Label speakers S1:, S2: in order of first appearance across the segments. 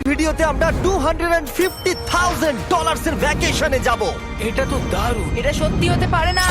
S1: ভিডিওতে আমরা $250,000 এর ভ্যাকেশনে যাব।
S2: এটা তো দারুণ।
S3: এটা সত্যি হতে পারে না।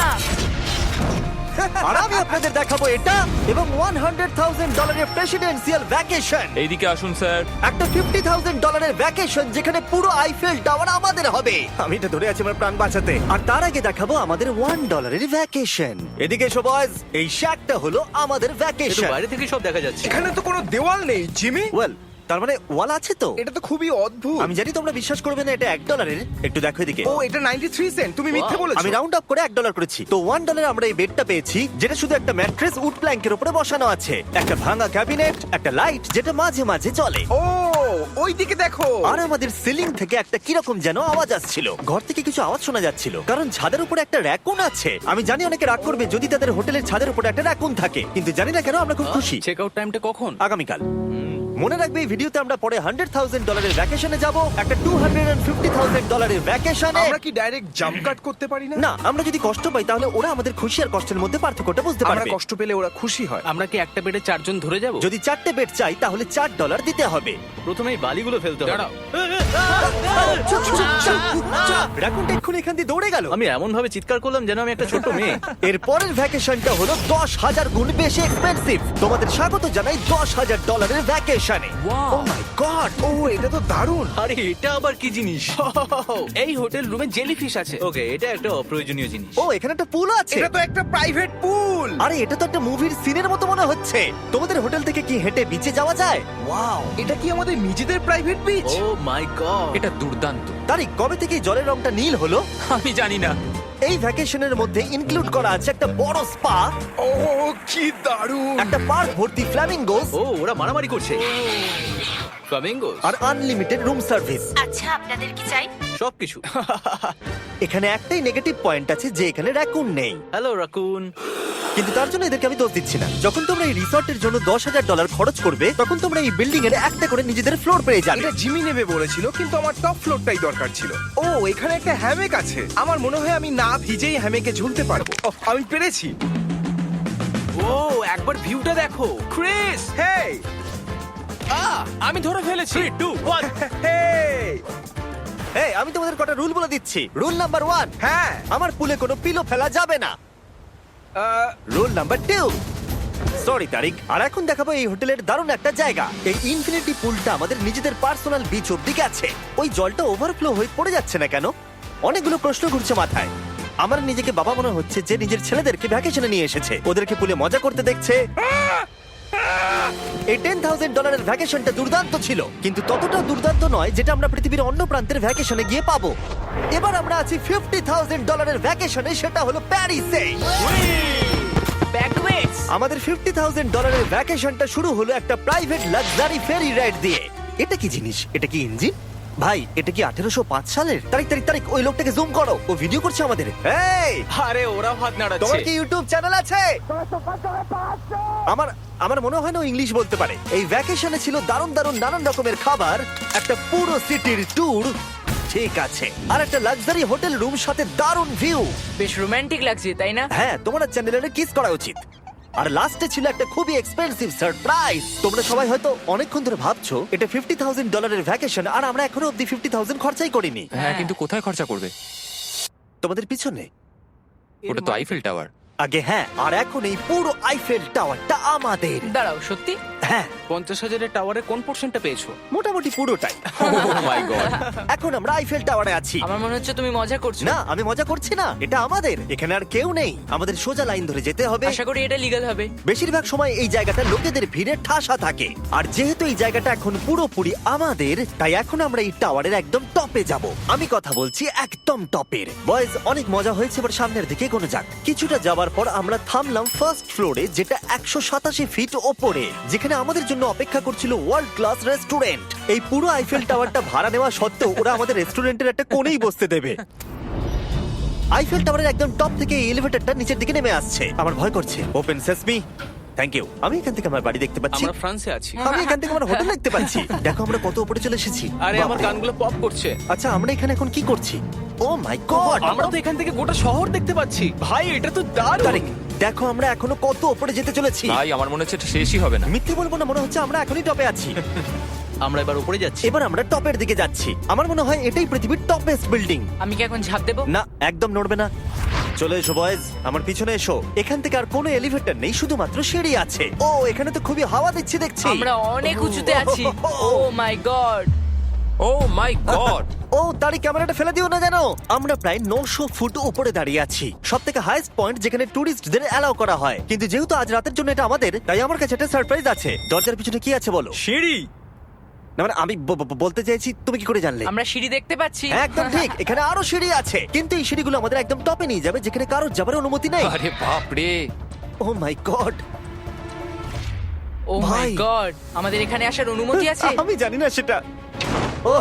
S1: আর আমি আপনাদের দেখাবো এটা এবং $100,000 এর প্রেসিডেন্সিয়াল ভ্যাকেশন।
S2: এইদিকে আসুন স্যার।
S1: একটা $50,000 এর ভ্যাকেশন যেখানে পুরো আইফেল টাওয়ার আমাদের হবে। আমি এটা ধরে আছি আমার প্রাণ বাঁচাতে। আর তার আগে দেখাবো আমাদের $1 এর ভ্যাকেশন। এদিকে এসো বয়স, এই শ্যাকটা হলো আমাদের
S2: এটা
S1: ভ্যাকেশন।
S2: বাইরে থেকে সব দেখা যাচ্ছে।
S4: এখানে তো কোনো দেওয়াল নেই জিমি।
S1: ওয়েল, তার মানে ওয়াল আছে তো?
S4: এটা তো খুবই অদ্ভুত।
S1: আমি জানি তোমরা বিশ্বাস করবে না, এটা $1 একটু দেখো এদিকে।
S4: ও এটা 93 সেন্ট, তুমি মিথ্যে বলেছো।
S1: আমি রাউন্ড আপ করে $1 করেছি। তো $1 আমরা এই বেডটা পেয়েছি, যেটা শুধু একটা ম্যাট্রেস উড প্ল্যাঙ্কের উপরে বসানো আছে, একটা ভাঙা ক্যাবিনেট, একটা লাইট যেটা মাঝে মাঝে জ্বলে,
S4: ও ওই দিকে দেখো।
S1: আর আমাদের সিলিং থেকে একটা কিরকম যেন আওয়াজ আসছিল। ঘর থেকে কিছু আওয়াজ শোনা যাচ্ছিল, কারণ ছাদের উপরে একটা র‍্যাকুন আছে। আমি জানি অনেকে রাগ করবে যদি তাদের হোটেলের ছাদের উপরে একটা র‍্যাকুন থাকে, কিন্তু জানি না কেন আমরা খুব খুশি।
S2: চেক আউট টাইমটা কখন?
S1: আগামীকাল। মনে রাখবে এই ভিডিওতে আমরা পরে $100,000 এর ভ্যাকেশনে যাব, একটা $250,000 এর ভ্যাকেশনে।
S4: আমরা কি ডাইরেক্ট জাম্প কাট করতে পারি না?
S1: না, আমরা যদি কষ্ট পাই তাহলে ওরা আমাদের খুশি আর কষ্টের মধ্যে পার্থক্যটা বুঝতে
S4: আমরা
S1: পারবে।
S4: কষ্ট পেলে ওরা খুশি হয়।
S2: আমরা কি একটা বেডে 4 জন ধরে যাব?
S1: যদি 4টে বেড চাই তাহলে $4 দিতে হবে।
S2: প্রথমেই বালিগুলো ফেলতে হবে। দাঁড়াও।
S1: রাকুনটা এক্ষুনি এখান দিয়ে দৌড়ে গেল।
S2: আমি এমন ভাবে চিৎকার করলাম যেন আমি একটা ছোট মেয়ে।
S1: এর পরের ভ্যাকেশনটা হলো 10,000 গুণ বেশি এক্সপেন্সিভ। তোমাদের স্বাগত জানাই $10,000 এর ভ্যাকেশনে। ও মাই গড,
S4: ও এটা তো দারুণ।
S2: আরে এটা আবার কি জিনিস?
S5: এই হোটেল রুমে জেলিফিশ আছে।
S2: ওকে, এটা একটা অপ্রয়োজনীয় জিনিস।
S1: ও এখানে একটা পুল আছে।
S4: এটা তো একটা প্রাইভেট পুল।
S1: আরে এটা তো একটা মুভির সিনের মতো মনে হচ্ছে। তোমাদের হোটেল থেকে কি হেঁটে বিচে যাওয়া যায়? ওয়াও,
S4: এটা কি আমাদের নিজেদের প্রাইভেট বিচ?
S2: ও মাই গড,
S5: এটা দুর্দান্ত।
S1: তারিক, কবে থেকে এই জলের রংটা নীল হলো?
S5: আমি জানি না।
S1: এই ভ্যাকেশনের মধ্যে ইনক্লুড করা আছে একটা বড় স্পা,
S4: ও কি দারুণ।
S1: একটা পার্ক ভর্তি ফ্ল্যামিঙ্গোস,
S2: ও ওরা মারামারি করছে। ফ্লামিঙ্গোস
S1: আর আনলিমিটেড রুম সার্ভিস।
S3: আচ্ছা, আপনাদের কি চাই?
S2: সবকিছু।
S1: এখানে একটাই নেগেটিভ পয়েন্ট আছে যে এখানে র‍্যাকুন নেই,
S2: হ্যালো রাকুন।
S1: কিন্তু তার জন্য এদেরকে আমি দোষ দিচ্ছি না। যখন তোমরা এই রিসর্টের জন্য $10,000 খরচ করবে, তখন তোমরা এই বিল্ডিং এর একটা করে নিজেদের ফ্লোর পেয়ে যাবে।
S4: এটা জিমি নেবে বলেছিল, কিন্তু আমার টপ ফ্লোরটাই দরকার ছিল। ও এখানে একটা হ্যামেক আছে। আমার মনে হয় আমি না ভিজেই হ্যামেকে ঝুলতে পারবো। ওহ, আমি পেরেছি।
S5: ও একবার ভিউটা দেখো ক্রিস।
S4: হেই
S5: আমি ধরে ফেলেছি।
S2: 3 2 1
S4: হেই।
S1: এই, আমি তোমাদের কটা রুল বলে দিচ্ছি। রুল নাম্বার 1,
S4: হ্যাঁ
S1: আমার পুলে কোনো পিলো ফেলা যাবে না। রুল নাম্বার 2, সরি তারিক। আর এখন দেখাবো এই হোটেলের দারুণ একটা জায়গা। এই ইনফিনিটি পুলটা আমাদের নিজেদের পার্সোনাল বিচ অব্দি গেছে। ওই জলটা ওভারফ্লো হয়ে পড়ে যাচ্ছে না কেন? অনেকগুলো প্রশ্ন ঘুরছে মাথায়। আমার নিজেকে বাবা মনে হচ্ছে যে নিজের ছেলেদেরকে ভ্যাকেশনে নিয়ে এসেছে, ওদেরকে পুলে মজা করতে দেখছে। এই $10,000 এর ভ্যাকেশনটা দুর্দান্ত ছিল, কিন্তু ততটা দুর্দান্ত নয় যেটা আমরা পৃথিবীর অন্য প্রান্তের ভ্যাকেশনে গিয়ে পাবো। এবার আমরা আছি $50,000 এর ভ্যাকেশনে, সেটা হলো প্যারিসে।
S5: ব্যাকওয়েটস।
S1: আমাদের $50,000 এর ভ্যাকেশনটা শুরু হলো একটা প্রাইভেট লাক্সারি ফেরি রাইড দিয়ে। এটা কি জিনিস? এটা কি ইঞ্জিন? ভাই, এটা কি 1805 সালের? তারিক তারিক তারিক, ওই লোকটাকে জুম করো, ও ভিডিও করছে আমাদের। এই,
S5: আরে ওরা হাত
S1: তোমার
S5: নাড়াচ্ছে।
S1: কি ইউটিউব চ্যানেল আছে? আমার মনে হয় না ও ইংলিশ বলতে পারে। এই ভ্যাকেশনে ছিল দারুণ দারুণ নানান রকমের খাবার, একটা পুরো সিটির ট্যুর, ঠিক আছে, আর একটা লাক্সারি হোটেল রুম সাথে দারুণ ভিউ।
S3: বেশ রোমান্টিক লাগছে, তাই না?
S1: হ্যাঁ, তোমার চ্যানেলে কিস করা উচিত। আর লাস্টে ছিল একটা খুবই এক্সপেন্সিভ সারপ্রাইজ। তোমরা সবাই হয়তো অনেকক্ষণ ধরে ভাবছো এটা $50,000 এর ভ্যাকেশন, আর আমরা এখনো অব্দি 50,000 খরচাই করিনি।
S5: হ্যাঁ, কিন্তু কোথায় খরচা করবে?
S1: তোমাদের পিছনে
S5: ওটা তো আইফেল টাওয়ার।
S1: আগে, হ্যাঁ, আর এখন এই পুরো আইফেল টাওয়ারটা আমাদের।
S3: দাঁড়াও, সত্যি?
S1: হ্যাঁ,
S5: 50,000 টাওয়ারের কোন পোরশনটা পেয়েছো?
S1: মোটামুটি পুরোটাই।
S5: ও মাই গড।
S1: এখন আমরা আইফেল টাওয়ারে আছি।
S3: আমার মনে হচ্ছে তুমি মজা করছো।
S1: না, আমি মজা করছি না, এটা আমাদের। এখানে আর কেউ নেই, আমাদের সোজা লাইন ধরে যেতে হবে।
S3: আশা করি এটা লিগ্যাল হবে।
S1: বেশিরভাগ সময় এই জায়গাটা লোকেদের ভিড়ে ঠাসা থাকে, আর যেহেতু এই জায়গাটা এখন পুরোপুরি আমাদের, তাই এখন আমরা এই টাওয়ারের একদম টপে যাব। আমি কথা বলছি একদম টপের। বয়েজ, অনেক মজা হয়েছে, এবার সামনের দিকে কোনো যাক। কিছুটা যাওয়ার পর আমরা থামলাম ফার্স্ট ফ্লোরে, যেটা 187 ফিট ওপরে, যেখানে আমাদের জন্য অপেক্ষা করছিল ওয়ার্ল্ড ক্লাস রেস্টুরেন্ট। এই পুরো আইফেল টাওয়ারটা ভাড়া নেওয়া সত্ত্বেও ওরা আমাদের রেস্টুরেন্টের একটা কোণেই বসতে দেবে। আইফেল টাওয়ারের একদম টপ থেকে এই এলিভেটরটা নিচের দিকে নেমে আসছে। আমার ভয় করছে। Open sesame. Thank you. আমি এখান থেকে আমার বাড়ি দেখতে পাচ্ছি।
S5: আমরা ফ্রান্সে আছি।
S1: আমি এখান থেকে আমার হোটেল দেখতে পাচ্ছি। দেখো আমরা কত উপরে চলে এসেছি।
S5: আরে আমার
S1: বাপরে।
S5: কানগুলো পপ করছে।
S1: আচ্ছা, আমরা এখানে এখন কি করছি? ও মাই গড,
S5: আমরা তো এখান থেকে গোটা শহর দেখতে পাচ্ছি। ভাই, এটা তো দারুণ।
S1: তারিক, দেখো আমরা এখনো কত উপরে যেতে চলেছি।
S5: ভাই, আমার মনে হচ্ছে এটা শেষই হবে না।
S1: মিথ্যে বলবো না, মনে হচ্ছে আমরা এখনই টপে আছি।
S2: আমরা এবার উপরে যাচ্ছি।
S1: এবার আমরা টপের দিকে যাচ্ছি। আমার মনে হয় এটাই পৃথিবীর টপ বেস্ট বিল্ডিং।
S3: আমি কি এখন ঝাঁপ দেবো?
S1: না, একদম নড়বে না। চলে এসো বয়েজ, আমার পিছনে এসো। এখান থেকে আর কোনো এলিভেটর নেই, শুধুমাত্র সিঁড়ি আছে। ও, এখানে তো খুবই হাওয়া দিচ্ছি দেখছি।
S3: আমরা অনেক উঁচুতে আছি। ও মাই গড!
S5: ও মাই গড!
S1: ও, তারই ক্যামেরাটা ফেলে দিও না জানো। আমরা প্রায় 900 ফুট উপরে দাঁড়িয়ে আছি, সব থেকে হাইস্ট পয়েন্ট যেখানে টুরিস্টদের অ্যালাউ করা হয়। কিন্তু যেহেতু আজ রাতের জন্য এটা আমাদের, তাই আমার কাছে একটা সারপ্রাইজ আছে। দরজার পিছনে কি আছে বলো?
S2: সিঁড়ি।
S1: না মানে আমি বলতে চাইছি, তুমি কি করে জানলে?
S3: আমরা সিঁড়ি দেখতে পাচ্ছি।
S1: একদম ঠিক, এখানে আরো সিঁড়ি আছে, কিন্তু এই সিঁড়িগুলো আমাদের একদম টপে নিয়ে যাবে, যেখানে কারোর যাবার অনুমতি নেই।
S5: আরে বাপ রে!
S1: ও মাই গড!
S3: ও মাই
S1: ভাই।
S3: গড! আমাদের এখানে আসার অনুমতি আছে?
S1: আমি জানি না সেটা। ও,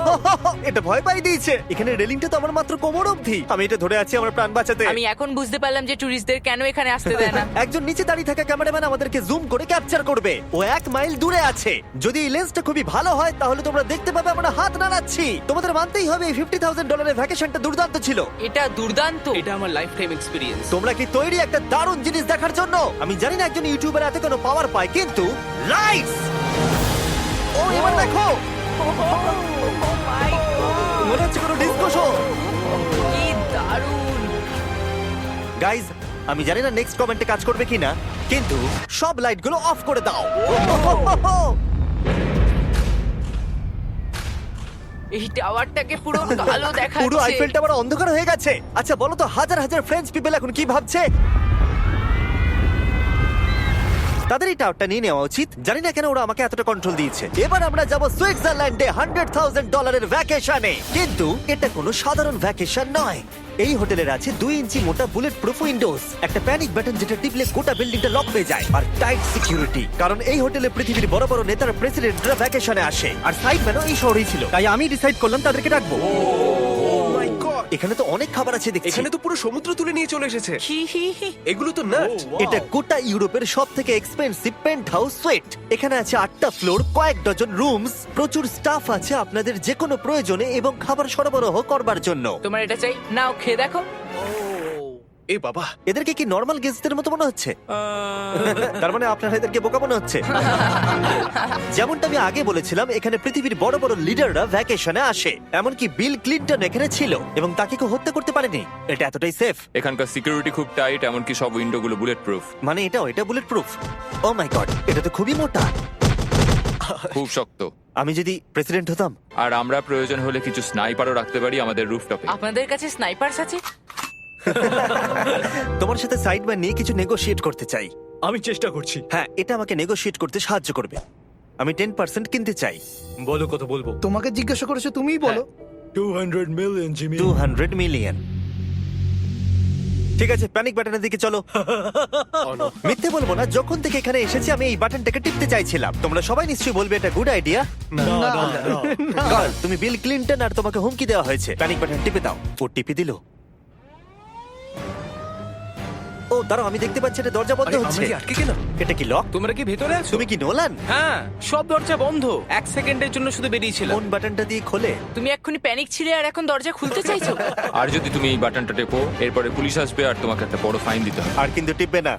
S1: এটা ভয় পাই দিয়েছে। এখানে রেলিংটা তো আমার মাত্র কোমর অবধি। আমি এটা ধরে আছি আমার প্রাণ বাঁচাতে।
S3: আমি এখন বুঝতে পারলাম যে ট্যুরিস্টদের কেন এখানে আসতে দেয় না।
S1: একজন নিচে দাঁড়িয়ে থাকা ক্যামেরাম্যান আমাদেরকে জুম করে ক্যাপচার করবে। ও 1 মাইল দূরে আছে। যদি এই লেন্সটা খুবই ভালো হয় তাহলে তোমরা দেখতে পাবে আমরা হাত নাড়াচ্ছি। তোমাদের মানতেই হবে এই $50,000 ভ্যাকেশনটা দুর্দান্ত ছিল।
S3: এটা দুর্দান্ত।
S5: এটা আমার লাইফ টাইম এক্সপেরিয়েন্স।
S1: তোমরা কি তৈরি একটা দারুণ জিনিস দেখার জন্য? আমি জানি না একজন ইউটিউবার এত কোনো পাওয়ার পায়, কিন্তু লাইটস! ও, এবার দেখো, মনে হচ্ছে কোনো ডিসকো শো।
S3: কি দারুণ!
S1: গাইজ, আমি জানি না নেক্সট কমেন্টে কাজ করবে কিনা, কিন্তু সব লাইটগুলো অফ করে দাও।
S3: এই টাওয়ারটাকে পুরো কালো দেখাচ্ছে।
S1: পুরো আইফেল টাওয়ার অন্ধকার হয়ে গেছে। আচ্ছা বলো তো, হাজার হাজার ফ্রেঞ্চ পিপল এখন কি ভাবছে? তাদের এই টাওয়ারটা নিয়ে নেওয়া উচিত। জানি না কেন ওরা আমাকে এতটা কন্ট্রোল দিয়েছে। এবার আমরা যাব সুইজারল্যান্ডে $100,000 ভ্যাকেশনে। কিন্তু এটা কোনো সাধারণ ভ্যাকেশন নয়। এই হোটেলের আছে 2 ইঞ্চি মোটা বুলেট প্রুফ উইন্ডোজ, একটা প্যানিক বাটন যেটা টিপলে গোটা বিল্ডিংটা লক হয়ে যায়, আর টাইট সিকিউরিটি। কারণ এই হোটেলে পৃথিবীর বড় বড় নেতারা, প্রেসিডেন্টরা ভ্যাকেশনে আসে। আর সাইডম্যানও এই শহরেই ছিল, তাই আমি ডিসাইড করলাম তাদেরকে ডাকবো।
S4: মাই গড!
S1: এখানে তো অনেক খাবার আছে দেখছি।
S4: এখানে তো পুরো সমুদ্র তুলে নিয়ে চলে এসেছে।
S3: হি হি হি।
S4: এগুলো তো নাট।
S1: এটা গোটা ইউরোপের সব থেকে এক্সপেন্সিভ পেন্ট হাউস সুইট। এখানে আছে 8টা ফ্লোর, কয়েক ডজন রুমস, প্রচুর স্টাফ আছে আপনাদের যে কোনো প্রয়োজনে এবং খাবার সরবরাহ করবার জন্য।
S3: তোমার এটা চাই? নাও খেয়ে দেখো।
S4: এ বাবা!
S1: এদেরকে কি নর্মাল গেস্টদের মতো মনে হচ্ছে? তার মানে আপনারা এদেরকে বোকা মনে হচ্ছে। যেমনটা আমি আগে বলেছিলাম, এখানে পৃথিবীর বড় বড় লিডাররা ভ্যাকেশনে আসে। এমনকি বিল ক্লিনটন এখানে ছিল এবং তাকে কেউ হত্যা করতে পারেনি। এটা এতটাই সেফ।
S6: এখানকার সিকিউরিটি খুব টাইট, এমনকি সব উইন্ডোগুলো বুলেট প্রুফ।
S1: মানে এটা বুলেট প্রুফ। ও মাই গড, এটা তো খুবই মোটা।
S6: খুব শক্ত।
S1: আমি যদি প্রেসিডেন্ট হতাম।
S6: আর আমরা প্রয়োজন হলে কিছু স্নাইপারও রাখতে পারি আমাদের রুফটপে।
S3: আপনাদের কাছে স্নাইপারস আছে?
S1: তোমার সাথে সাইড বাই নিয়ে কিছু নেগোশিয়েট করতে চাই।
S2: আমি চেষ্টা করছি।
S1: হ্যাঁ, এটা আমাকে নেগোশিয়েট করতে সাহায্য করবে। আমি 10% কিনতে চাই।
S2: বলো কত বলবো?
S7: তোমাকে জিজ্ঞাসা করেছো, তুমিই বলো।
S2: 200 মিলিয়ন, জিমি।
S1: 200 মিলিয়ন। ঠিক আছে, প্যানিক বাটনের দিকে চলো। মিথ্যে বলবো না, যখন থেকে এখানে এসেছি আমি এই বাটনটাকে টিপতে চাইছিলাম। তোমরা সবাই নিশ্চয়ই বলবে এটা গুড আইডিয়া। তুমি বিল ক্লিনটন আর তোমাকে হুমকি দেওয়া হয়েছে। প্যানিক বাটন টিপে দাও। ও টিপে দিল। ও দাঁড়াও, আমি দেখতে পাচ্ছি এটা দরজা বন্ধ
S4: আরে, আমরা
S1: হচ্ছে।
S4: কি আটকে গেলাম?
S1: এটা কি লক?
S5: তোমরা কি ভেতরে আছো?
S1: তুমি কি নোলান?
S5: হ্যাঁ, সব দরজা বন্ধ। 1 সেকেন্ডের জন্য শুধু বেরিয়েছিলাম।
S1: কোন বাটনটা দিয়ে খোলে?
S3: তুমি এক্ষুনি প্যানিক ছিলে আর এখন দরজা খুলতে চাইছো?
S6: আর যদি তুমি এই বাটনটা টেপো, এরপরে পুলিশ আসবে আর তোমাকে একটা বড় ফাইন দিতে হবে।
S1: আর কিন্তু টিপবে না।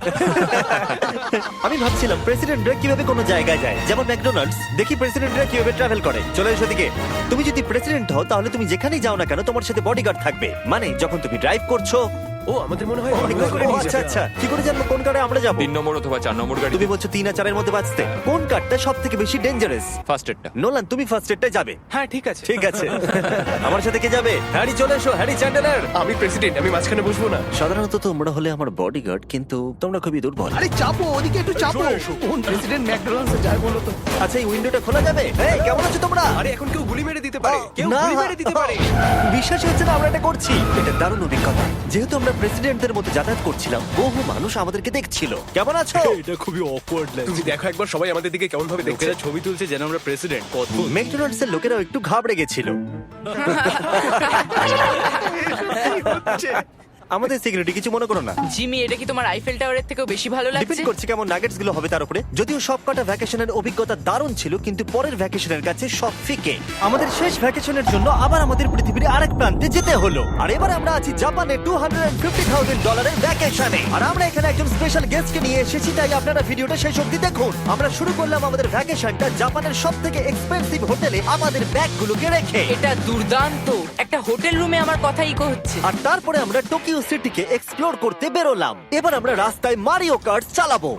S1: আমি ভাবছিলাম প্রেসিডেন্টরা কিভাবে কোনো জায়গায় যায়, যেমন ম্যাকডোনাল্ডস। দেখি প্রেসিডেন্টরা কিভাবে ট্রাভেল করে। চলে এসো দিকে। তুমি যদি প্রেসিডেন্ট হও তাহলে তুমি যেখানেই যাও না কেন তোমার সাথে বডিগার্ড থাকবে। মানে যখন তুমি ড্রাইভ করছো।
S4: ও, আমাদের মনে হয়
S1: ও,
S4: অনেক করে নিয়ে
S1: আচ্ছা
S4: যাবে।
S1: আচ্ছা, কি করে জানবো কোন কারে আমরা যাবো?
S6: 3 নম্বর অথবা 4 নম্বর গাড়ি।
S1: তুমি বলছো 3 আর 4 এর মধ্যে বাঁচতে। কোন কারটা সব থেকে বেশি ডেঞ্জারাস?
S6: ফার্স্ট এডটা।
S1: নোলান, তুমি ফার্স্ট এডটা যাবে।
S5: হ্যাঁ, ঠিক আছে।
S1: ঠিক আছে। আমার সাথে কে যাবে? হ্যারি, চলে এসো। Harry Chandler.
S4: আমি প্রেসিডেন্ট, আমি মাঝখানে বসবো না।
S1: সাধারণত তোমরা হলে আমার বডিগার্ড, কিন্তু তোমরা খুবই দুর্বল।
S7: আরে চাপো, ওদিকে একটু চাপো। কোন প্রেসিডেন্ট ম্যাকডোনাল্ডসে যায় বলো তো?
S1: আচ্ছা, এই উইন্ডোটা খোলা যাবে? এই, কেমন আছো তোমরা?
S4: আরে, এখন কেউ গুলি মেরে দিতে পারে। কেউ
S1: না।
S4: গুলি মেরে দিতে পারে।
S1: বিশ্বাস হচ্ছে না আমরা এটা করছি। এটা দারুণ অভিজ্ঞতা। যেহেতু আমরা প্রেসিডেন্টদের মতো যাতায়াত করছিলাম, বহু মানুষ আমাদেরকে দেখছিল। কেমন আছো?
S2: এটা খুবই অকওয়ার্ড
S4: তুমি
S2: লাগছে।
S4: দেখো একবার সবাই আমাদের দিকে কেমন ভাবে দেখছে।
S2: লোকেরা ছবি তুলছে যেন আমরা প্রেসিডেন্ট। অদ্ভুত।
S1: ম্যাকডোনাল্ডস এর লোকেরাও একটু ঘাবড়ে গেছিল। আমাদের সিকিউরিটি কিছু মনে করো না।
S3: জিমি, এটা কি তোমার আইফেল টাওয়ারের থেকেও বেশি ভালো
S1: ডিপেন্ড
S3: লাগছে?
S1: করছে কেমন নাগেটস গুলো হবে তার উপরে। যদিও সবকটা ভ্যাকেশনের অভিজ্ঞতা দারুণ ছিল, কিন্তু পরের ভ্যাকেশনের কাছে সব ফিকে। আমাদের শেষ ভ্যাকেশনের জন্য আবার আমাদের পৃথিবীর আরেক প্রান্তে যেতে হলো। আর এবার আমরা আছি জাপানে $250,000 ভ্যাকেশনে। আর আমরা এখানে একজন স্পেশাল গেস্টকে নিয়ে এসেছি, তাই আপনারা ভিডিওটা শেষ অবধি দেখুন। আমরা শুরু করলাম আমাদের ভ্যাকেশনটা জাপানের সবথেকে এক্সপেন্সিভ হোটেলে আমাদের ব্যাগগুলোকে রেখে।
S3: এটা দুর্দান্ত। একটা হোটেল রুমে আমার কথা ইকো হচ্ছে।
S1: আর তারপরে আমরা টোকিও সিটিকে এক্সপ্লোর করতে বেরোলাম। এবার আমরা রাস্তায় মারিও কার্টস চালাবো।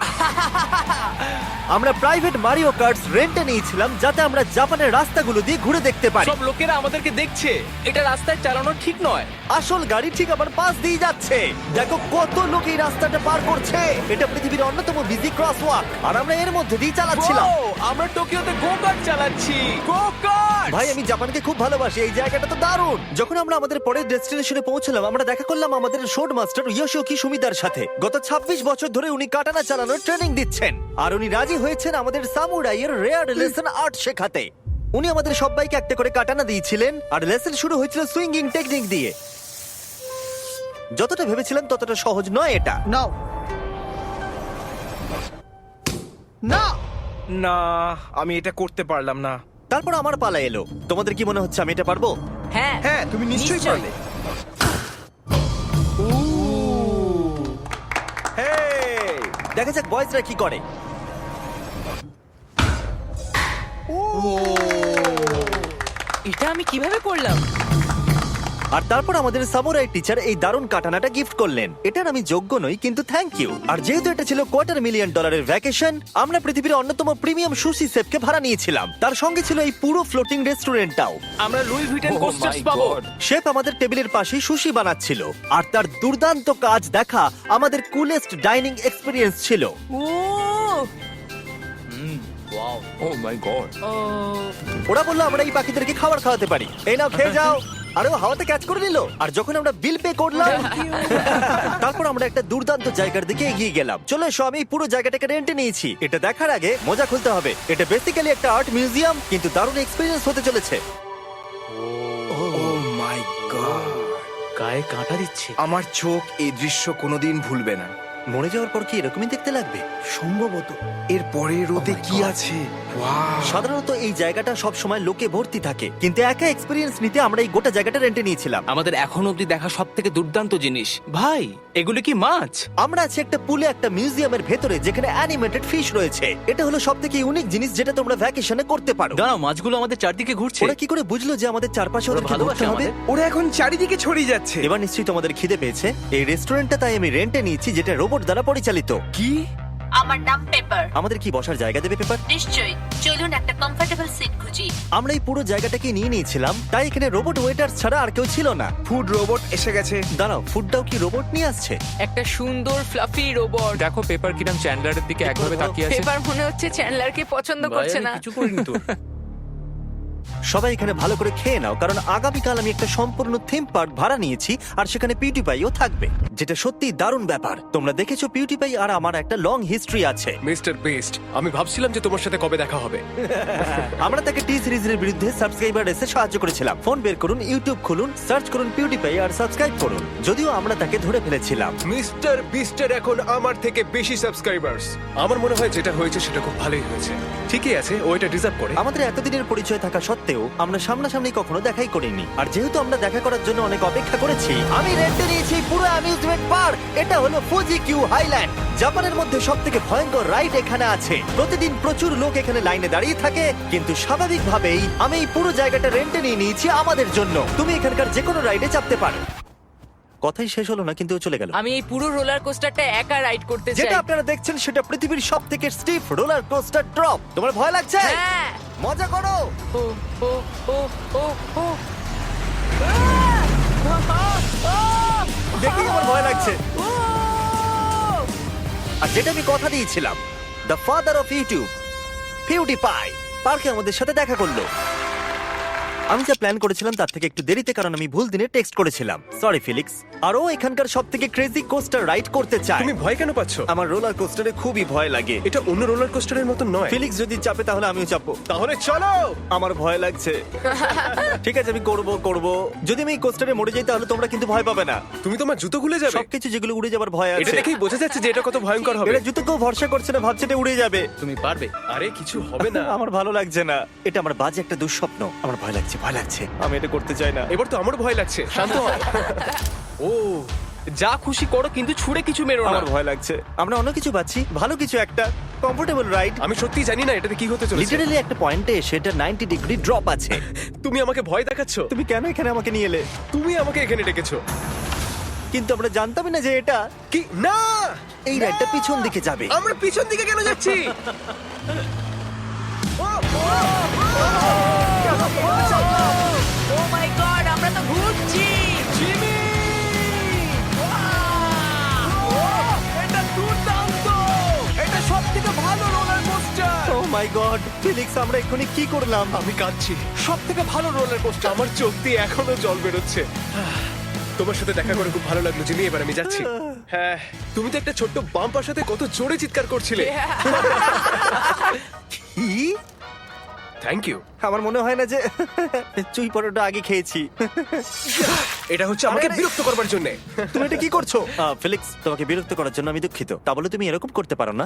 S1: আমরা প্রাইভেট মারিও কার্টস রেন্টে নিয়েছিলাম, যাতে আমরা জাপানের রাস্তাগুলো দিয়ে ঘুরে দেখতে পারি।
S5: সব লোকেরা আমাদেরকে দেখছে, এটা রাস্তায় চালানো ঠিক নয়।
S1: আসল গাড়ি ঠিক আমার পাশ দিয়ে যাচ্ছে। দেখো কত লোক এই রাস্তাটা পার করছে। এটা পৃথিবীর অন্যতম বিজি ক্রসওয়াক, আর আমরা এর মধ্যে দিয়ে চালাচ্ছিলাম।
S5: ও, আমরা টোকিওতে গো কার্ট চালাচ্ছি। গো কার্ট!
S1: ভাই, আমি জাপানকে খুব ভালোবাসি। এই জায়গাটা তো দারুণ। যখন আমরা আমাদের পরের ডেস্টিনেশনে পৌঁছলাম, আমরা দেখা করলাম আমাদের শোড মাস্টার ইয়োশিওকি সুমিদার সাথে। গত 26 বছর ধরে উনি কাটানা চালানোর ট্রেনিং দিচ্ছেন, আর উনি রাজি হয়েছেন আমাদের সামুরাইয়ের রেয়ার লেসন আর্ট শেখাতে। উনি আমাদের সবাইকে একটা করে কাটানা দিয়েছিলেন, আর লেসন শুরু হয়েছিল সুইঙ্গিং টেকনিক দিয়ে। যতটা ভেবেছিলাম ততটা সহজ নয় এটা।
S7: নাও না
S4: না, আমি এটা করতে পারলাম না।
S1: তারপর আমার পালা এলো। তোমাদের কি মনে হচ্ছে আমি এটা পারবো?
S3: হ্যাঁ
S4: হ্যাঁ, তুমি নিশ্চয়ই পারবে।
S1: হেই, দেখা যাক বয়েজরা কি করে।
S3: এটা আমি কিভাবে করলাম?
S1: আর তারপর আমাদের সামুরাই টিচার এই দারুণ কাটানাটা গিফট করলেন। এটার আমি যোগ্য নই, কিন্তু থ্যাংক ইউ। আর যেহেতু এটা ছিল $250,000 ভ্যাকেশন, আমরা পৃথিবীর অন্যতম প্রিমিয়াম সুশি শেফকে ভাড়া নিয়েছিলাম। তার সঙ্গে ছিল এই পুরো ফ্লোটিং রেস্টুরেন্টটাও।
S5: আমরা লুই ভিটেন
S6: Oh
S5: কোস্টার্স
S6: my
S5: পাবো।
S6: God!
S1: শেফ আমাদের টেবিলের পাশেই সুশি বানাচ্ছিল, আর তার দুর্দান্ত কাজ দেখা আমাদের কুলেস্ট ডাইনিং এক্সপিরিয়েন্স ছিল।
S3: ও
S6: ও মাই গড!
S3: ও
S1: ওরা বললো আমরা এই পাখিদেরকে খাবার খাওয়াতে পারি। এই নাও, খেয়ে যাও। আরে ও হাওয়াতে ক্যাচ করে নিল। আর যখন আমরা বিল পে করলাম, তারপর আমরা একটা দুর্দান্ত জায়গার দিকে এগিয়ে গেলাম। চলো এসো, আমি এই পুরো জায়গাটাকে রেন্টে নিয়েছি। এটা দেখার আগে মজা খুলতে হবে। এটা বেসিক্যালি একটা আর্ট মিউজিয়াম, কিন্তু দারুণ এক্সপেরিয়েন্স হতে চলেছে।
S4: ও মাই গড,
S5: গায়ে কাঁটা দিচ্ছে।
S4: আমার চোখ এই দৃশ্য কোনোদিন ভুলবে না।
S1: মরে যাওয়ার পর কি এরকমই দেখতে লাগবে?
S7: সম্ভবত।
S4: এর পরে রোদে কি আছে? ওয়াও!
S1: সাধারণত এই জায়গাটা সব সময় লোকে ভর্তি থাকে, কিন্তু একা এক্সপেরিয়েন্স নিতে আমরা এই গোটা জায়গাটা রেন্টে নিয়েছিলাম।
S5: আমাদের এখন অবধি দেখা সব থেকে দুর্দান্ত জিনিস। ভাই, এগুলো কি মাছ?
S1: আমরা আছি একটা পুলে, একটা মিউজিয়ামের ভেতরে, যেখানে অ্যানিমেটেড ফিশ রয়েছে। এটা হলো সবথেকে ইউনিক জিনিস যেটা তোমরা ভ্যাকেশনে করতে পারো।
S5: দাঁড়াও, মাছগুলো আমাদের চারদিকে ঘুরছে।
S1: ওরা কি করে বুঝলো যে আমাদের চারপাশে
S5: ওরা
S1: ওদেরকে
S5: ভালোবাসে
S1: ঘুরতে হবে?
S5: আমাদের।
S4: ওরা এখন চারিদিকে ছড়িয়ে যাচ্ছে।
S1: এবার নিশ্চয়ই তোমাদের খিদে পেয়েছে। এই রেস্টুরেন্টটা তাই আমি রেন্টে নিয়েছি, যেটা রোবট দ্বারা পরিচালিত।
S5: কি?
S8: আমার নাম পেপার।
S1: আমাদের কি বসার জায়গা দেবে পেপার?
S8: নিশ্চয়ই, চলুন একটা কমফোর্টেবল সিট খুঁজি।
S1: আমরা এই পুরো জায়গাটাকে নিয়ে নিয়েছিলাম, তাই এখানে রোবট ওয়েটার ছাড়া আর কেউ ছিল না।
S4: ফুড রোবট এসে গেছে।
S1: দাঁড়াও, ফুডটাও কি রোবট নিয়ে আসছে?
S3: একটা সুন্দর ফ্লাফি রোবট।
S6: দেখো পেপার কিরাম চ্যান্ডলারের দিকে একভাবে তাকিয়ে আছে।
S3: পেপার মনে হচ্ছে চ্যান্ডলারকে পছন্দ করছে না।
S5: কিছু করিনি তো।
S1: সবাই এখানে ভালো করে খেয়ে নাও, কারণ আগামীকাল আমি একটা সম্পূর্ণ থিম পার্ক ভাড়া নিয়েছি, আর সেখানে পিউটিপাইও থাকবে, যেটা সত্যি দারুণ ব্যাপার। তোমরা দেখেছো পিউটিপাই আর আমার একটা লং হিস্ট্রি আছে।
S2: মিস্টার বেস্ট, আমি ভাবছিলাম যে তোমার সাথে কবে দেখা হবে।
S1: আমরা তাকে টি সিরিজের বিরুদ্ধে সাবস্ক্রাইবার এসে সাহায্য করেছিলাম। ফোন বের করুন, ইউটিউব খুলুন, সার্চ করুন পিউটিপাই আর সাবস্ক্রাইব করুন। যদিও আমরা তাকে ধরে ফেলেছিলাম।
S2: মিস্টার বিস্টের এখন আমার থেকে বেশি সাবস্ক্রাইবার্স। আমার মনে হয় যেটা হয়েছে সেটা খুব ভালোই হয়েছে। ঠিকই আছে, ও এটা ডিজার্ভ করে।
S1: আমাদের এতদিনের পরিচয় থাকা সত্ত্বেও আমরা সামনাসামনি কখনো দেখাই করিনি, আর যেহেতু আমরা দেখা করার জন্য অনেক অপেক্ষা করেছি, আমি রেন্টে নিয়েছি পুরো অ্যামিউজমেন্ট পার্ক। এটা হলো ফুজি কিউ হাইল্যান্ড। জাপানের মধ্যে সবথেকে ভয়ঙ্কর রাইড এখানে আছে। প্রতিদিন প্রচুর লোক এখানে লাইনে দাঁড়িয়ে থাকে, কিন্তু স্বাভাবিকভাবেই আমি এই পুরো জায়গাটা রেন্টে নিয়ে নিয়েছি আমাদের জন্য। তুমি এখানকার যে কোনো রাইডে চাপতে পারো। কথাই শেষ হলো না, কিন্তু ও চলে গেল।
S3: আমি এই পুরো রোলার কোস্টারটা একা রাইড করতে চাই।
S1: যেটা আপনারা দেখছেন সেটা পৃথিবীর সবথেকে স্টিফ রোলার কোস্টার ড্রপ। তোমার ভয় লাগছে?
S3: হ্যাঁ।
S1: মজা করো।
S3: ও ও ও ও ও
S1: দেখেই আমার ভয় লাগছে। আর যেটা আমি কথা দিয়েছিলাম, দ্য ফাদার অফ ইউটিউব, পিউটিপাই, পার্কে আমাদের সাথে দেখা করলো। আমি যা প্ল্যান করেছিলাম তার থেকে একটু দেরিতে, কারণ আমি ভুল দিনে টেক্সট করেছিলাম। সরি ফিলিক্স। আর ও এখানকার সব থেকে ক্রেজি কোস্টার রাইড করতে চায়।
S2: তুমি ভয় কেন পাচ্ছ?
S1: আমার রোলার কোস্টারে খুবই ভয় লাগে।
S2: এটা অন্য রোলার কোস্টারের মতো নয়।
S1: ফিলিক্স যদি চাপে তাহলে আমিও চাপবো।
S2: তাহলে চলো।
S1: আমার ভয় লাগছে। ঠিক আছে, আমি করব। যদি আমি এই কোস্টারে মরে যাই তাহলে তোমরা কিন্তু ভয় পাবে না।
S2: তুমি তোমার জুতো খুলে যাবে।
S1: সবকিছু যেগুলো উড়ে যাবার ভয়
S2: এটা
S1: আছে।
S2: দেখেই বোঝা যাচ্ছে যে এটা কত ভয়ঙ্কর হবে।
S1: এটা জুতোকেও ভরসা করছে না, ভাবছে এটা উড়ে যাবে।
S5: তুমি পারবে।
S2: আরে কিছু হবে না।
S1: আমার ভালো লাগছে না। এটা আমার বাজে একটা দুঃস্বপ্ন। আমার ভয় লাগছে। আমি এটা করতে চাই না।
S2: এবার তো আমার ভয় লাগছে।
S5: শান্ত হও। ও যা খুশি করো, কিন্তু ছুঁড়ে কিছু মেরো না।
S1: আমার ভয় লাগছে। আমরা অন্য কিছু পাচ্ছি, ভালো কিছু একটা কমফোর্টেবল রাইড।
S2: আমি সত্যি জানি না এটাতে কি হতে চলেছে।
S1: লিটারালি একটা পয়েন্টে সেটা 90 ডিগ্রি ড্রপ আছে।
S2: তুমি আমাকে ভয় দেখাচ্ছ।
S1: তুমি কেন এখানে আমাকে নিয়ে এলে?
S2: তুমি আমাকে এখানে ডেকেছো।
S1: কিন্তু আমরা জানতামই না যে এটা
S2: কি না,
S1: এই রাইডটা পিছন দিকে যাবে।
S2: আমরা পিছন দিকে কেন যাচ্ছি?
S3: ও মাই গড, আমরা তো ঘুরছি।
S5: এটা দুর্দান্ত। এটা সবথেকে ভালো রোলার কোস্টার।
S1: ও মাই গড, ফিলিক্স আমরা এক্ষুনি কি করলাম?
S2: আমি কাঁদছি।
S5: সবথেকে ভালো রোলার কোস্টার।
S2: আমার চোখ দিয়ে এখনো জল বেরোচ্ছে। তোমার সাথে দেখা করে খুব ভালো লাগলো জিমি। এবার আমি যাচ্ছি। হ্যাঁ, তুমি তো একটা ছোট্ট বাম্পার সাথে কত জোরে চিৎকার করছিলে।
S1: কি?
S2: Thank you.
S1: আমার মনে হয় না যে চুই পরোটা আগে খেয়েছি।
S2: এটা হচ্ছে আমাকে বিরক্ত করবার জন্য।
S1: তুমি এটা কি করছো? ফিলিক্স, তোমাকে বিরক্ত করার জন্য আমি দুঃখিত। তা বলে তুমি এরকম করতে পারো না।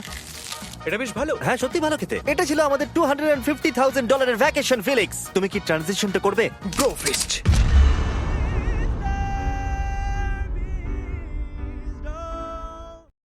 S2: এটা বেশ ভালো।
S1: হ্যাঁ, সত্যি ভালো খেতে। এটা ছিল আমাদের $250,000 ভ্যাকেশন। ফিলিক্স, তুমি কি ট্রানজিশনটা করবে?
S2: Bro feast.